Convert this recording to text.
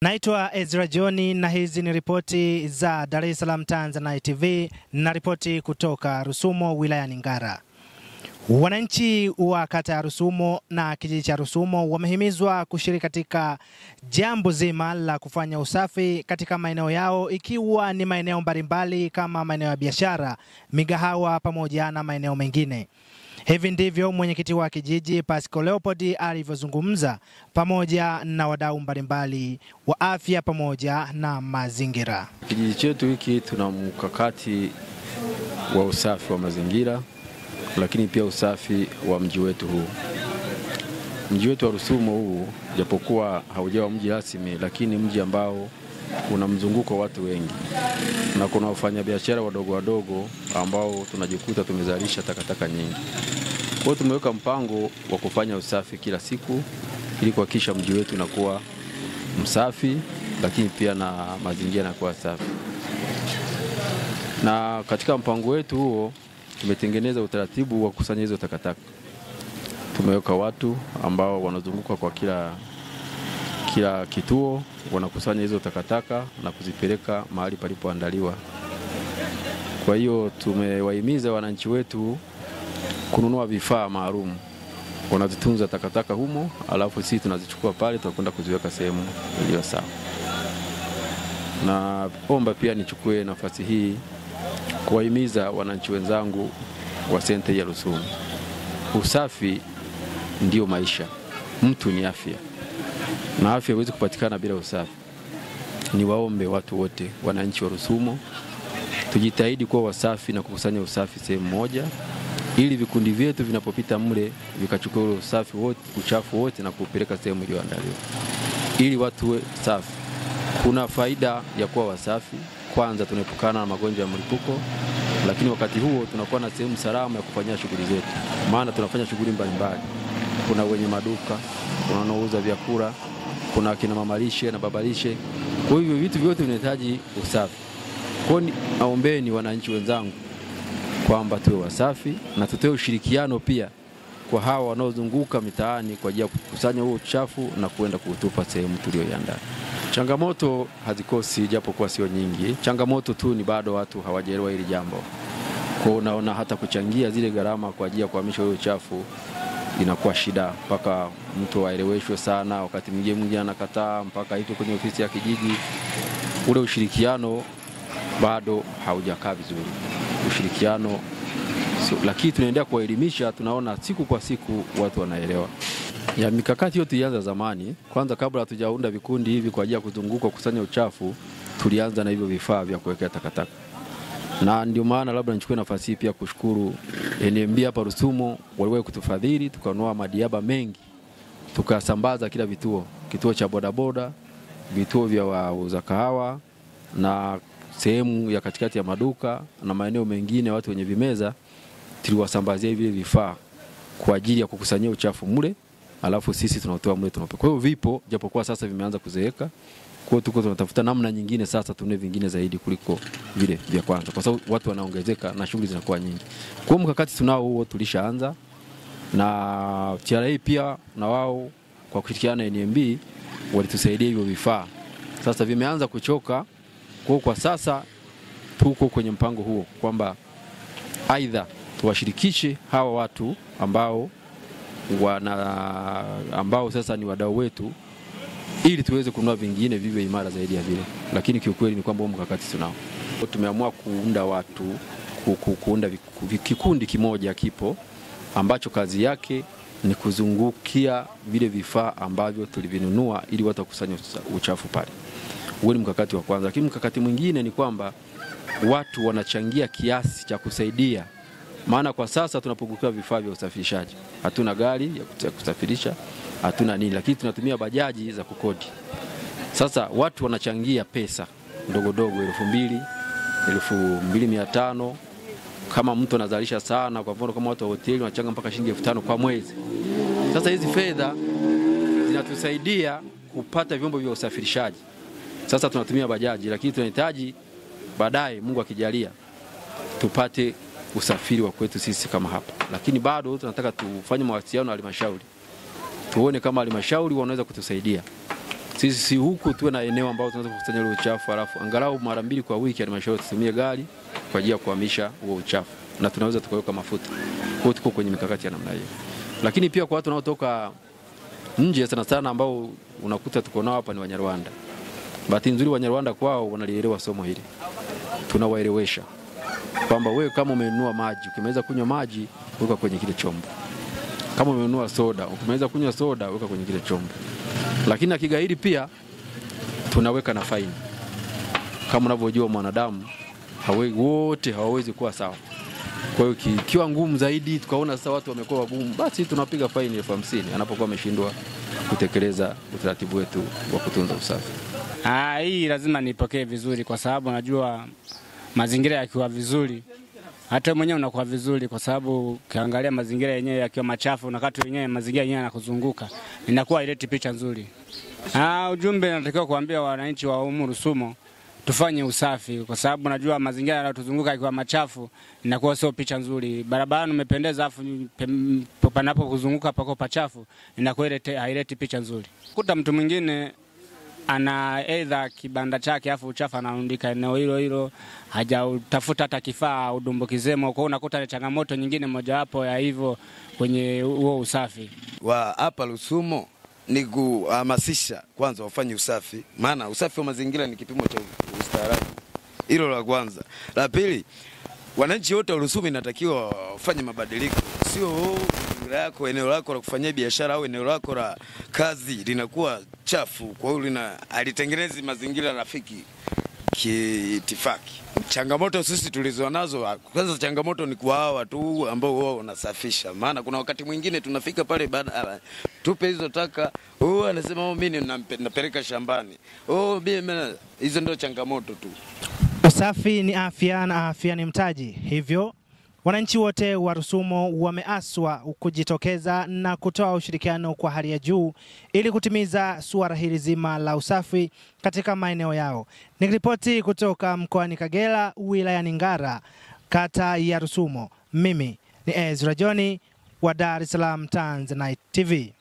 Naitwa Ezra Joni na hizi ni ripoti za Dar es Salaam Tanzania TV na ripoti kutoka Rusumo wilayani Ngara. Wananchi wa kata ya Rusumo na kijiji cha Rusumo wamehimizwa kushiriki katika jambo zima la kufanya usafi katika maeneo yao, ikiwa ni maeneo mbalimbali kama maeneo ya biashara, migahawa pamoja na maeneo mengine. Hivi ndivyo mwenyekiti wa kijiji Pascal Leopold alivyozungumza pamoja na wadau mbalimbali wa afya pamoja na mazingira. Kijiji chetu hiki tuna mkakati wa usafi wa mazingira, lakini pia usafi wa mji wetu huu. Mji wetu wa Rusumo huu japokuwa haujawa mji rasmi, lakini mji ambao una mzunguko wa watu wengi na kuna wafanyabiashara wadogo wadogo ambao tunajikuta tumezalisha takataka nyingi. Kwa hiyo tumeweka mpango wa kufanya usafi kila siku ili kuhakikisha mji wetu unakuwa msafi, lakini pia na mazingira yanakuwa safi. Na katika mpango wetu huo tumetengeneza utaratibu wa kukusanya hizo takataka. Tumeweka watu ambao wanazunguka kwa kila kituo, wanakusanya hizo takataka na kuzipeleka mahali palipoandaliwa. Kwa hiyo tumewahimiza wananchi wetu kununua vifaa maalum. Wanazitunza takataka humo, alafu sisi tunazichukua pale tunakwenda kuziweka sehemu iliyo sawa. Na omba pia nichukue nafasi hii kuwahimiza wananchi wenzangu wa senta ya Rusumo. Usafi ndio maisha. Mtu ni afya. Na afya haiwezi kupatikana bila usafi. Niwaombe watu wote, wananchi wa Rusumo, tujitahidi kuwa wasafi na kukusanya usafi sehemu moja, ili vikundi vyetu vinapopita mle vikachukua usafi wote, uchafu wote na kupeleka sehemu iliyoandaliwa. Ili watu we safi. Kuna faida ya kuwa wasafi. Kwanza tunaepukana na magonjwa ya mlipuko, lakini wakati huo tunakuwa na sehemu salama ya kufanyia shughuli zetu. Maana tunafanya shughuli mbalimbali. Kuna wenye maduka, kuna wanaouza vyakula, kuna kina mama lishe na baba lishe. Kwa hivyo vitu vyote vinahitaji usafi. Kwa hiyo naombeni wananchi wenzangu kwamba tuwe wasafi na tutoe ushirikiano pia kwa hawa wanaozunguka mitaani kwa ajili ya kukusanya huo uchafu na kuenda kuutupa sehemu tuliyoiandaa. Changamoto hazikosi japokuwa sio nyingi. Changamoto tu ni bado watu hawajaelewa hili jambo. Kwa hiyo unaona hata kuchangia zile gharama kwa ajili ya kuhamisha huo uchafu inakuwa shida, mpaka mtu aeleweshwe sana, wakati mwingine anakataa mpaka ito kwenye ofisi ya kijiji. Ule ushirikiano bado haujakaa vizuri. Ushirikiano lakini tunaendelea kuwaelimisha, tunaona siku kwa siku watu wanaelewa. Ya mikakati yote ilianza zamani. Kwanza kabla hatujaunda vikundi hivi kwa ajili ya kuzunguka kusanya uchafu, tulianza na hivyo vifaa vya kuwekea takataka. Na ndio maana labda nichukue nafasi hii pia kushukuru NMB hapa Rusumo, waliwahi kutufadhili, tukanunua madiaba mengi, tukasambaza kila vituo, kituo cha bodaboda, vituo vya wauza kahawa na sehemu ya katikati ya maduka na maeneo mengine watu wenye vimeza, tuliwasambazia hivi vifaa kwa ajili ya kukusanyia uchafu mule, alafu sisi tunatoa mule tunape. Kwa hiyo vipo japokuwa sasa vimeanza kuzeeka. Kwa hiyo tuko tunatafuta namna nyingine sasa tununue vingine zaidi kuliko vile vya kwanza, kwa sababu watu wanaongezeka na shughuli zinakuwa nyingi. Kwa hiyo mkakati tunao huo tulishaanza, na TRA pia na wao kwa kushirikiana na NMB walitusaidia hivyo vifaa. Sasa vimeanza kuchoka. Kwa sasa tuko kwenye mpango huo kwamba aidha tuwashirikishe hawa watu ambao sasa ni wadau wetu, ili tuweze kununua vingine viwe imara zaidi ya vile. Lakini kiukweli ni kwamba mkakati tunao. Tumeamua kuunda kikundi kimoja kipo ambacho kazi yake ni kuzungukia vile vifaa ambavyo tulivinunua ili watu wakusanye uchafu pale. Huo ni mkakati wa kwanza. Lakini mkakati mwingine ni kwamba watu wanachangia kiasi cha kusaidia. Maana kwa sasa tunapungukiwa vifaa vya usafirishaji. Hatuna gari ya kusafirisha, hatuna nini, lakini tunatumia bajaji za kukodi. Sasa watu wanachangia pesa ndogo ndogo, 2,000, 2,500. Kama mtu anazalisha sana, kwa mfano kama watu wa hoteli wanachanga mpaka shilingi 5,000 kwa mwezi. Sasa hizi fedha zinatusaidia kupata vyombo vya usafirishaji. Sasa tunatumia bajaji, lakini tunahitaji baadaye Mungu akijalia tupate usafiri wa kwetu sisi kama hapa. Lakini bado tunataka tufanye mawasiliano na halmashauri. Tuone kama halmashauri wanaweza kutusaidia Sisi huku tuwe na eneo ambao tunaweza kukusanya ule uchafu, alafu angalau mara 2 kwa wiki halmashauri tutumie gari kwa ajili ya kuhamisha huo uchafu, na tunaweza tukaweka mafuta. Kwa tuko kwenye mikakati ya namna hiyo. Lakini pia kwa watu wanaotoka nje sana sana ambao unakuta tuko nao hapa ni Wanyarwanda. Bahati nzuri Wanyarwanda kwao wanalielewa somo hili. Tunawaelewesha kwamba wewe kama umenunua maji, ukimaliza kunywa maji weka kwenye kile chombo. Kama umenunua soda, ukimaliza kunywa soda weka kwenye kile chombo. Lakini akigairi pia tunaweka na faini. Kama unavyojua mwanadamu wote hawawezi kuwa sawa. Kwa hiyo ikiwa ngumu zaidi tukaona sasa watu wamekuwa wagumu, basi tunapiga faini 50,000 anapokuwa ameshindwa kutekeleza utaratibu wetu wa kutunza usafi. Hii lazima nipokee vizuri kwa sababu najua mazingira yakiwa vizuri hata mwenyewe unakuwa vizuri, kwa sababu ukiangalia mazingira yenyewe yakiwa machafu na wakati wenyewe mazingira yenyewe yanakuzunguka inakuwa ileti picha nzuri. Ujumbe nataka kuambia wananchi wa Rusumo tufanye usafi, kwa sababu najua mazingira yanayotuzunguka yakiwa machafu inakuwa sio picha nzuri. Barabarani umependeza afu panapo kuzunguka pako pachafu inakuwa haileti picha nzuri. Kuta mtu mwingine ana aidha kibanda chake afu uchafu anaundika eneo hilo hajatafuta hata kifaa udumbukizemo. Kwa unakuta ni changamoto nyingine mojawapo ya hivyo kwenye huo usafi wa hapa Rusumo. Ni kuhamasisha kwanza wafanye usafi, maana usafi wa mazingira ni kipimo cha ustaarabu. Hilo la kwanza. La pili, wananchi wote wa Rusumo inatakiwa wafanye mabadiliko. Sio lako eneo lako la kufanyia biashara au eneo lako la kazi linakuwa chafu, kwa hiyo alitengenezi mazingira rafiki kiitifaki. Changamoto sisi tulizonazo, kwanza changamoto ni kwa hawa tu ambao wao wanasafisha. Maana kuna wakati mwingine tunafika pale baada tupe hizo taka, anasema mimi napeleka shambani. Hizo ndio changamoto tu. Usafi ni afya na afya ni mtaji. Hivyo wananchi wote wa Rusumo wameaswa kujitokeza na kutoa ushirikiano kwa hali ya juu ili kutimiza suala hili zima la usafi katika maeneo yao. Nikiripoti kutoka mkoani Kagera, wilayani Ngara, kata ya Rusumo, mimi ni Ezra John wa Dar es Salaam Tanzanite TV.